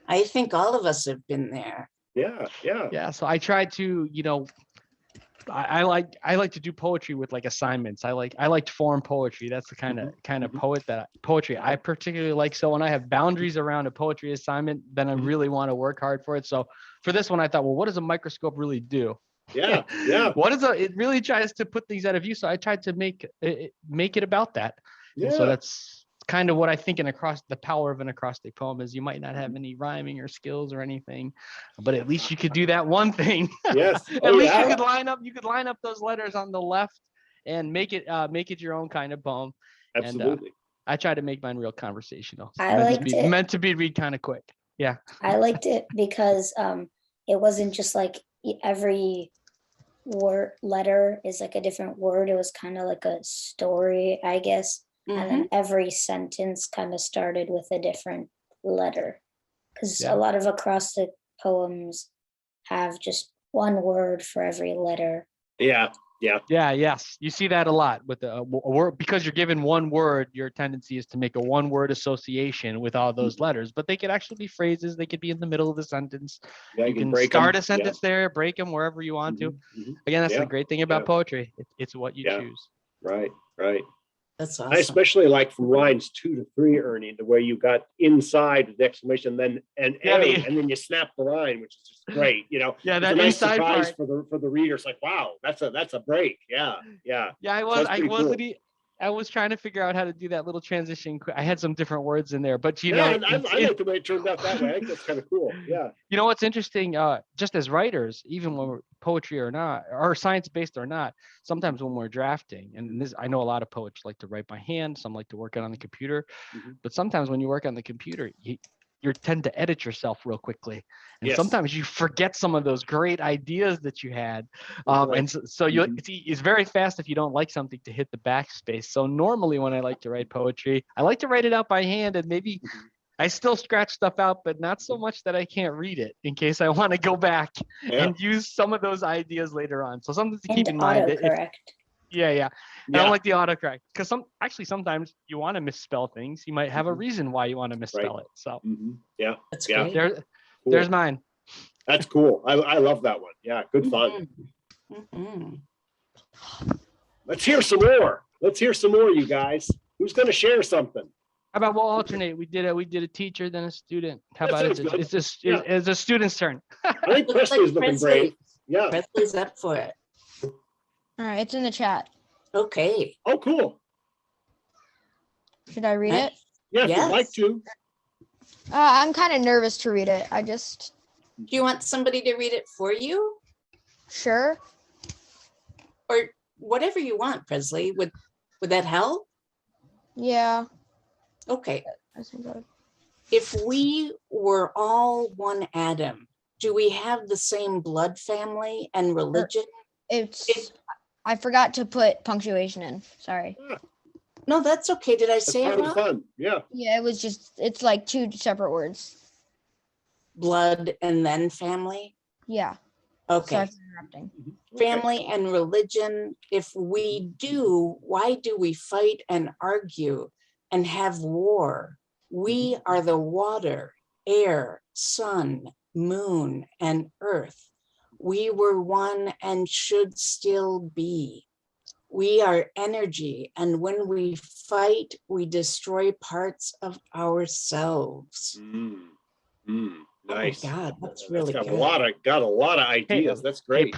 I think all of us have been there. Yeah. So I tried to, I like to do poetry with like assignments. I liked form poetry. That's the kind of poetry I particularly like. So when I have boundaries around a poetry assignment, then I really want to work hard for it. So for this one, I thought, well, what does a microscope really do? Yeah. It really tries to put things out of view. So I tried to make it about that. And so that's kind of what I think the power of an acrostic poem is. You might not have any rhyming or skills or anything, but at least you could do that one thing. Yes. At least you could line up those letters on the left and make it your own kind of poem. Absolutely. And I try to make mine real conversational. Meant to be read kind of quick. Yeah. I liked it because it wasn't just like every word letter is like a different word. It was kind of like a story, I guess. And then every sentence kind of started with a different letter, because a lot of acrostic poems have just one word for every letter. Yeah. Yes. You see that a lot with a word, because you're given one word. Your tendency is to make a one word association with all those letters, but they could actually be phrases. They could be in the middle of the sentence. Yeah, you can start a sentence there, break them wherever you want to. Again, that's the great thing about poetry. It's what you choose. Right. That's awesome. I especially like from lines 2 to 3, Ernie, the way you got inside the exclamation, and then you snap the line, which is just great. Yeah, it's that a nice inside surprise part for the reader. It's like, wow, that's a break. Yeah. I was trying to figure out how to do that little transition. I had some different words in there, but I like the way it turned out that way. I think that's kind of cool. Yeah. You know what's interesting? Just as writers, even when poetry or not, or science-based or not, sometimes when we're drafting, and this, I know a lot of poets like to write by hand, some like to work it on the computer, but sometimes when you work on the computer, you tend to edit yourself real quickly. And Yes. sometimes you forget some of those great ideas that you had. Right. And so it's very fast if you don't like something to hit the backspace. So normally when I like to write poetry, I like to write it out by hand, and maybe I still scratch stuff out, but not so much that I can't read it in case I want to go back Yeah. and use some of those ideas later on. So something to And keep in mind. that if- autocorrect. yeah. I Yeah. don't like the autocorrect because sometimes you want to misspell things. You might have a reason why you want to misspell it. So Yeah. That's Yeah. great. there's Cool. mine. That's cool. I love that one. Yeah. Good fun. Mhm. Let's hear some more. You guys. Who's going to share something? How about we'll alternate? We did a teacher, then a student. How That about sounds good. it's a student's turn? I think Looks Presley's like looking great. Yeah. Presley's up for it. All right, it's in the chat. Okay. Oh, cool. Should I read it? Yeah, if you'd Yes. like to. I'm kind of nervous to read it. Do you want somebody to read it for you? Sure. Or whatever you want, Presley? Would that help? Yeah. Okay. I think I would. If we were all one atom, do we have the same blood family and religion? It's. I forgot to put punctuation in. Sorry. No, that's okay. Did I That's say part it of the wrong? fun. Yeah. Yeah, it's like two separate words. Blood and then family? Yeah. Okay. Sorry for interrupting. Family and religion, if we do, why do we fight and argue and have war? We are the water, air, sun, moon, and earth. We were one and should still be. We are energy, and when we fight, we destroy parts of ourselves. Nice. Oh my God, that's That's really got good. a lot of ideas. That's Hey, great.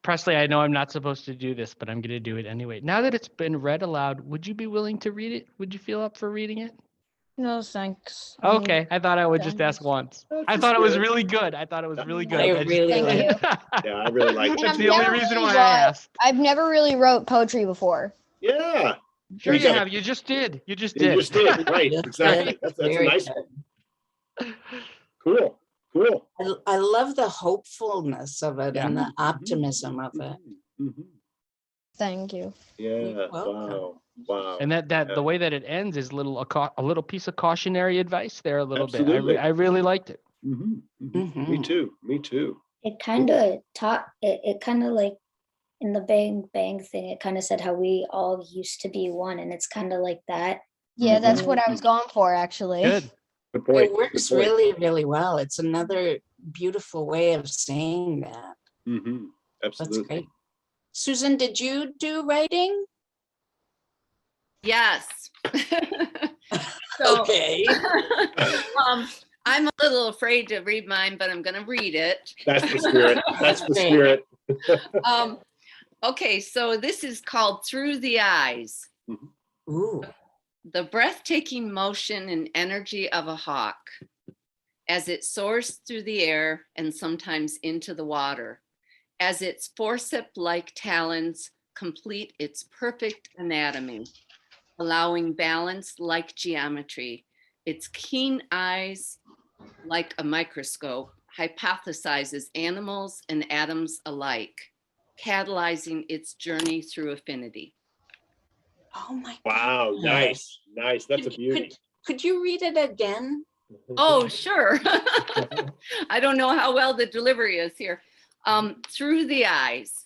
Presley, I know I'm not supposed to do this, but I'm going to do it anyway. Now that it's been read aloud, would you be willing to read it? Would you feel up for reading it? No, thanks. I mean, Okay, I thought I would just ask thanks. once. That's I just thought it was good. really good. I thought it was really good. I I just- really Thank like you. Yeah, I really like And That's I've the only never reason really why I read- asked. I've never really wrote poetry before. Yeah. Sure You you gotta- have. You just did. You just You did. just did. Right. Yes, Exactly. That's a very nice good. one. Cool. I love the hopefulness of it and the Mm-hmm. optimism of it. Thank you. Yeah. You're welcome. Wow. And that Yeah. the way that it ends is a little piece of cautionary advice there a little Absolutely. bit. I really liked it. Me Mhm. too. Me too. It kind of taught it kind of like in the Bang Bang thing, it kind of said how we all used to be one, and it's kind of like that. Yeah, that's Mhm. what I was going for actually. Good. Good point. It works Good point. really, really well. It's another beautiful way of saying that. That's Absolutely. great. Susan, did you do writing? Yes. So, Okay. I'm a little afraid to read mine, but I'm going to read it. That's the spirit. That's the Great. spirit. Okay, so this is called Through the Eyes. Ooh. The breathtaking motion and energy of a hawk as it soars through the air and sometimes into the water, as its forceps-like talons complete its perfect anatomy, allowing balance like geometry. Its keen eyes, like a microscope, hypothesizes animals and atoms alike, catalyzing its journey through affinity. Oh my. Wow. God. Nice. Nice. That's a Could- beauty. Could you read it again? Oh, sure. I don't know how well the delivery is here. Through the eyes.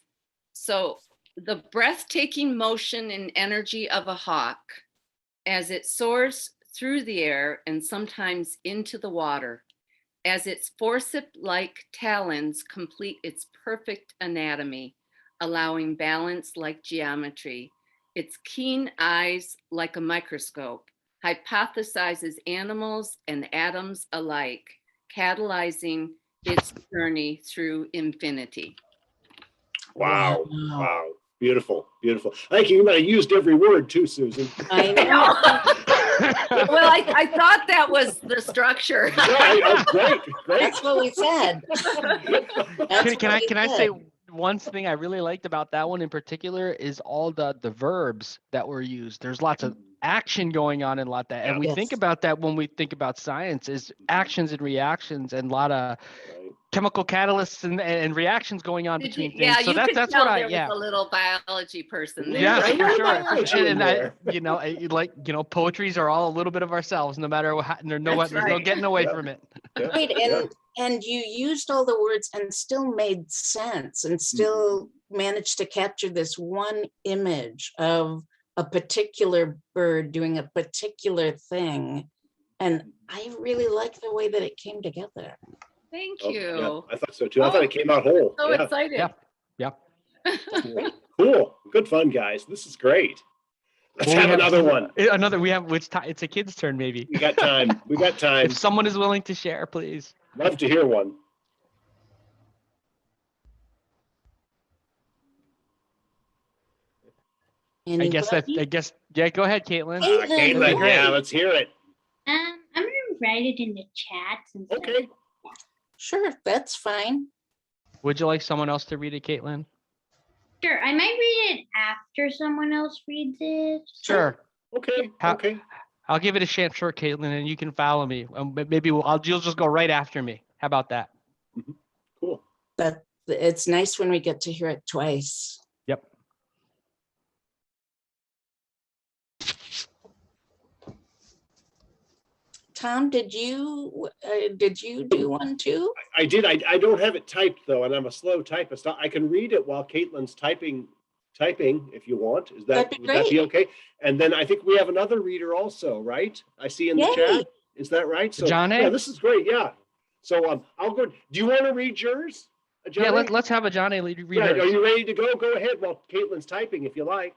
So the breathtaking motion and energy of a hawk as it soars through the air and sometimes into the water, as its forceps-like talons complete its perfect anatomy, allowing balance like geometry. Its keen eyes, like a microscope, hypothesizes animals and atoms alike, catalyzing its journey through infinity. Wow. Wow. Beautiful. Beautiful. I think you might have used every word too, Susan. I know. Well, I thought that was the structure. Great. Great. That's what we said. That's Can what we I say said. one thing I really liked about that one in particular is all the verbs that were used. There's lots of action going on in a lot that, and we think Yes. about that when we think about science is actions and reactions and a lot of Right. chemical catalysts and reactions going on Did between you- things. Yeah, So you that's could what tell I there yeah. was a little biology person there. Yeah, Yeah, for you're sure. biology in And there. like, poetries are all a little bit of ourselves, no matter what, there's That's there's no right. getting away Yeah. from it. Yeah, Right, yeah. and you used all the words and still made sense and still managed to capture this one image of a particular bird doing a particular thing. And I really like the way that it came together. Thank Oh, you. yeah, I thought so too. I thought it came out whole. So Yeah, excited. Yeah. Yeah. cool. Good fun, guys. This is great. Let's Well, we have another one. It's a kid's turn, maybe. We got time. We got time. If someone is willing to share, please. Love to hear one. I guess Anybody? yeah, go ahead, Caitlin. Caitlin, Caitlin, great. yeah, let's hear it. I'm gonna write it in the chat. Since Okay. Sure, that's fine. Would you like someone else to read it, Caitlin? Sure, I might read it after someone else reads it. Sure. Okay. How- Okay. I'll give it a chance, short, Caitlin, and you can follow me. Maybe you'll just go right after me. How about that? Cool. But it's nice when we get to hear it twice. Yep. Tom, did you do one too? I did. I don't have it typed though, and I'm a slow typist. I can read it while Caitlin's typing if you want. Is that, That'd be would that be great. okay? And then I think we have another reader also, right? I see in the Yay. chat. Is that right? So John A? yeah, this is great. Yeah. So I'll go. Do you want to read yours? John Yeah, A? let's have a John A. read Yeah, are hers. you ready to go? Go ahead while Caitlin's typing if you like.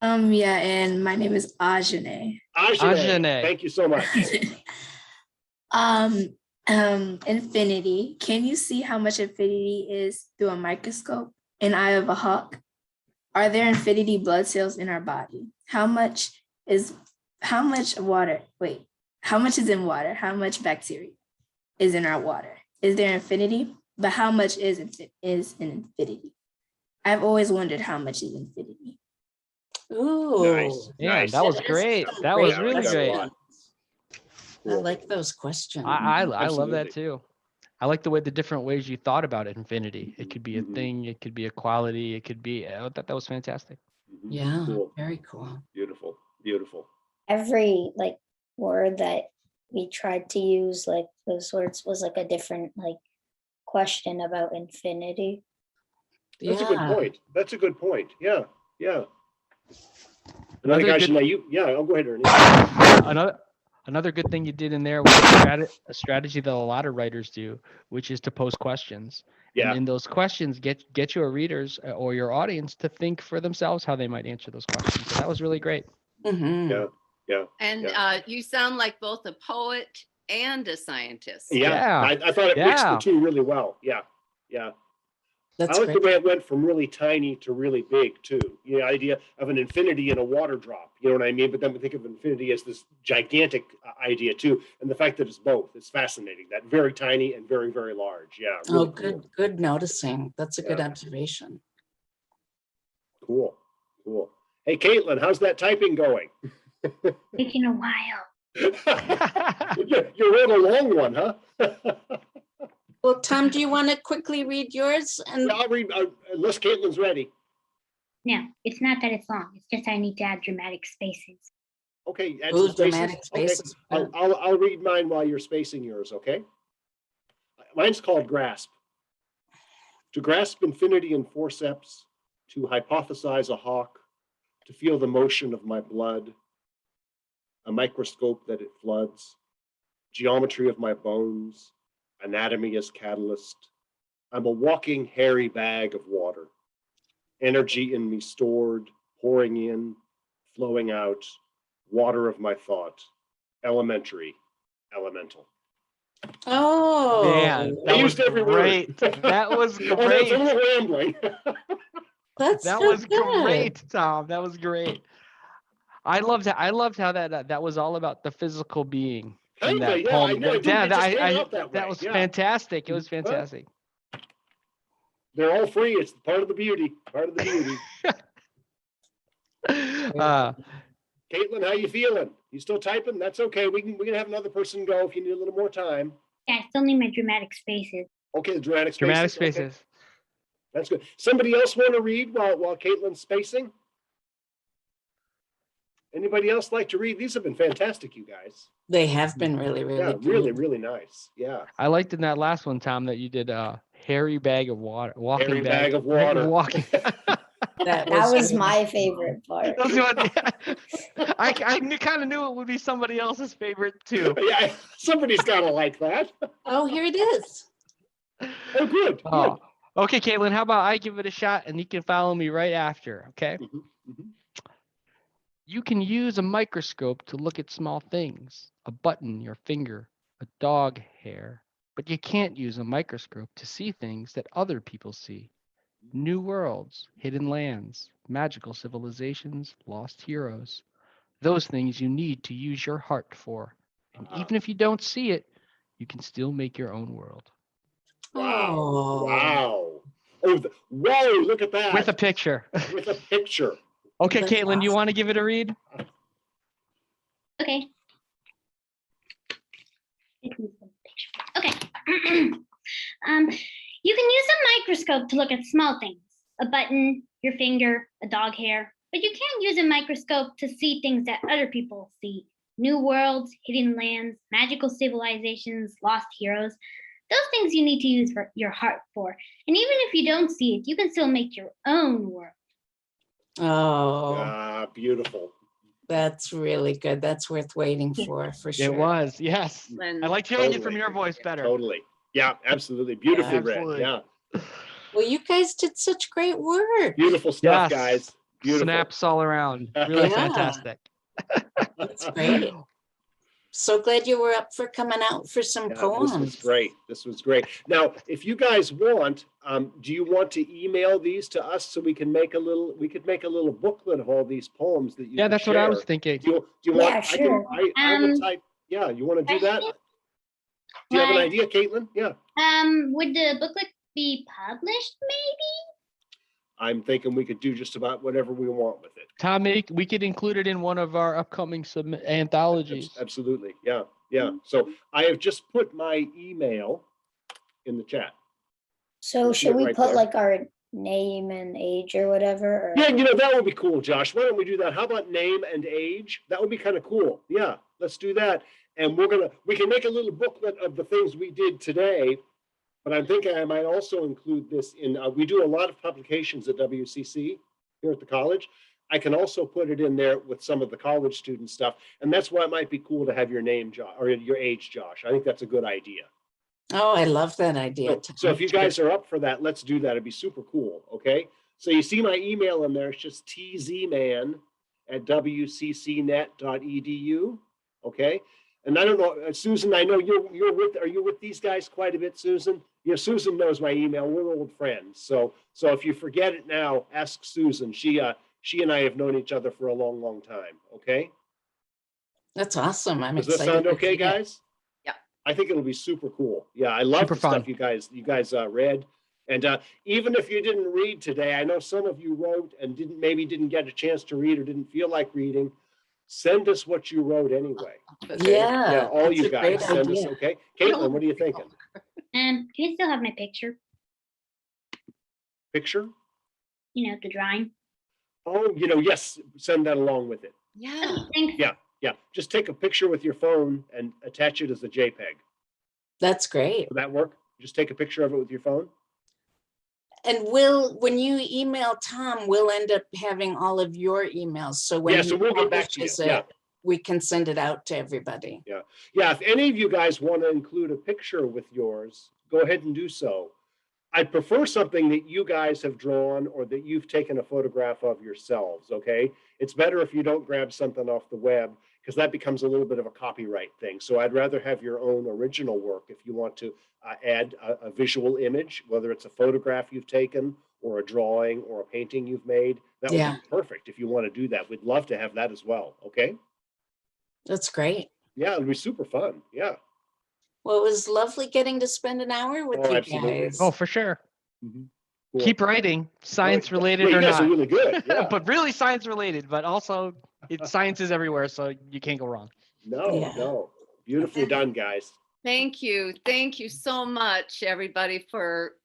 Yeah, and my name is Ajane. Ajane. Thank you so much. Infinity. Can you see how much infinity is through a microscope? An eye of a hawk. Are there infinity blood cells in our body? How much water? Wait, how much is in water? How much bacteria is in our water? Is there infinity? But how much is in infinity? I've always wondered how much is infinity. Ooh. Nice. Yeah, Nice. that was That is great. some That was great really great. questions. I like those questions. I love Absolutely. that too. I like the different ways you thought about it, infinity. It could be a Mhm. thing, it could be a quality, it could be, I thought that was fantastic. Mhm. Yeah, Cool. very cool. Beautiful. Beautiful. Every like word that we tried to use, like those words, was like a different like question about infinity. That's a good Yeah. point. That's a good point. Yeah. Yeah. Another Another guy, good- I'll go ahead, Ernie. Another good thing you did in there was a strategy that a lot of writers do, which is to pose questions. Yeah. And in those questions, get your readers or your audience to think for themselves how they might answer those questions. So that was really great. Mhm. Yeah. Yeah. And you sound like both a poet and a scientist. Yeah. I thought it mixed the Yeah. two really well. Yeah. Yeah. That's I like great. the way it went from really tiny to really big too. The idea of an infinity in a water drop, you know what I mean? But then we think of infinity as this gigantic idea too. And the fact that it's both is fascinating. That very tiny and very, very large. Yeah. Oh, really good, good noticing. That's a good Yeah. observation. Cool. Cool. Hey, Caitlin, how's that typing going? Taking a while. You wrote a long one, huh? Well, Tom, do you want to quickly read yours? And I'll read unless Caitlin's ready. No, it's not that it's long. It's just I need to add dramatic spaces. Okay. Add Ooh, some spaces. dramatic Okay, spaces. I'll read mine while you're spacing yours, okay? Mine's called Grasp. To grasp infinity in forceps, to hypothesize a hawk, to feel the motion of my blood, a microscope that it floods, geometry of my bones, anatomy as catalyst. I'm a walking hairy bag of water, energy in me stored, pouring in, flowing out, water of my thought, elementary, elemental. oh, Man, I that was used every word. great. That was I know, it's great. a little rambling. that's That so was good. great, Tom. That was great. I loved how that was all about the physical being in Kinda, that yeah, poem. I know, it just came out that way, was yeah. fantastic. It was Huh? fantastic. They're all free. It's part of the beauty, part of the beauty. Caitlin, how you feeling? You still typing? That's okay. We can have another person go if you need a little more time. Yeah, I still need my dramatic spaces. Okay, the dramatic spaces. Dramatic okay. spaces. That's good. Somebody else want to read while Caitlin's spacing? Anybody else like to read? These have been fantastic, you guys. They have been really, really Yeah, good. really, really nice. Yeah. I liked in that last one, Tom, that you did a hairy bag of water, walking Hairy bag of water. walking. That That was good. my favorite part. That's what- I kind of knew it would be somebody else's favorite too. Yeah, somebody's got to like that. Oh, here it is. Oh, good. Oh, okay, Caitlin, how about I give it a shot and you can follow me right after, okay? Good. Mhm. You can use a microscope to look at small things, a button, your finger, a dog hair, but you can't use a microscope to see things that other people see. New worlds, hidden lands, magical civilizations, lost heroes. Those things you need to use your heart for. And even if you don't see it, you can still make your own world. Wow. Oh. Wow. Oh, whoa, look at that. With a picture. With a picture. Okay, That's Caitlin, do you awesome. want to give it a read? Okay. Okay. You can use a microscope to look at small things, a button, your finger, a dog hair, but you can't use a microscope to see things that other people see. New worlds, hidden lands, magical civilizations, lost heroes. Those things you need to use for your heart for. And even if you don't see it, you can still make your own world. Oh, Ah, beautiful. that's really good. That's worth waiting for sure. It was, yes. I liked hearing it from Totally. your voice better. Totally. Yeah, absolutely. Beautifully read. absolutely. Yeah. Well, you guys did such great work. Beautiful stuff, Yes. guys. Beautiful. Snaps all around. Really Yeah. fantastic. That's great. So glad you were up for coming out for some Yeah, poems. this was great. This was great. Now, if you guys want, do you want to email these to us so we can make a little booklet of all these poems that you Yeah, can that's what I was share? thinking. Do you Yeah, want? sure. I will type. Yeah, you want to do that? Do you have an Like- idea, Caitlin? Yeah. Would the booklet be published maybe? I'm thinking we could do just about whatever we want with it. Tommy, we could include it in one of our upcoming anthologies. Absolutely. Yeah. Yeah. So I have just put my email in the chat. So See should it we right put there. like our name and age or whatever? Or? Yeah, that would be cool, Josh. Why don't we do that? How about name and age? That would be kind of cool. Yeah, let's do that. And we can make a little booklet of the things we did today, but I'm thinking I might also include this in, we do a lot of publications at WCC here at the college. I can also put it in there with some of the college student stuff. And that's why it might be cool to have your name, Josh, or your age, Josh. I think that's a good idea. Oh, I love that idea. So if you guys are up for that, let's do that. It'd be super cool. Okay. So you see my email in there. It's just tzman@wccnet.edu. Okay. And I don't know, Susan, I know are you with these guys quite a bit, Susan? Susan knows my email. We're old friends. So if you forget it now, ask Susan. She and I have known each other for a long, long time. Okay. That's awesome. I'm Does that excited. sound to okay, see it. guys? Yeah. I think it'll be super cool. Yeah, I love Super the stuff fun. you guys read. And even if you didn't read today, I know some of you wrote and didn't get a chance to read or didn't feel like reading. Send us what you wrote anyway. Okay? Yeah, all that's you a great guys send us. idea. Okay, Caitlin, what are you thinking? Can I still have my picture? Picture? The drawing. Oh, yes. Send that along with it. Yeah. Thanks. Yeah, just take a picture with your phone and attach it as a JPEG. That's great. Will that work? Just take a picture of it with your phone. And when you email Tom, we'll end up having all of your emails. So when Yeah, he so we'll get back to you. publishes Yeah. it, we can send it out to everybody. Yeah, if any of you guys want to include a picture with yours, go ahead and do so. I'd prefer something that you guys have drawn or that you've taken a photograph of yourselves, okay? It's better if you don't grab something off the web because that becomes a little bit of a copyright thing. So I'd rather have your own original work if you want to add a visual image, whether it's a photograph you've taken or a drawing or a painting you've made. That would Yeah. be perfect if you want to do that. We'd love to have that as well, okay? That's great. Yeah, it'll be super fun. Yeah. Well, it was lovely getting to spend an hour with Oh, you absolutely. guys. Oh, for sure. Mhm. Cool. Keep writing, science Yeah, related you or guys are not. really good. Yeah. But really science related, but also science is everywhere, so you can't go wrong. No, Yeah. no. Beautifully done, guys. Thank you. Thank you so much, everybody, for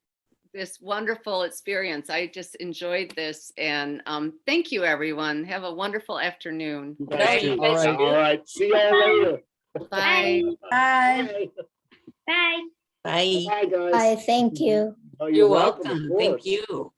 this wonderful experience. I just enjoyed this. And thank you, everyone. Have a wonderful afternoon. You guys too. All right. All right. See y'all later. Bye. Bye. Bye. Bye. Bye, guys. I thank you. Oh, You're welcome. Of welcome. Thank course. you.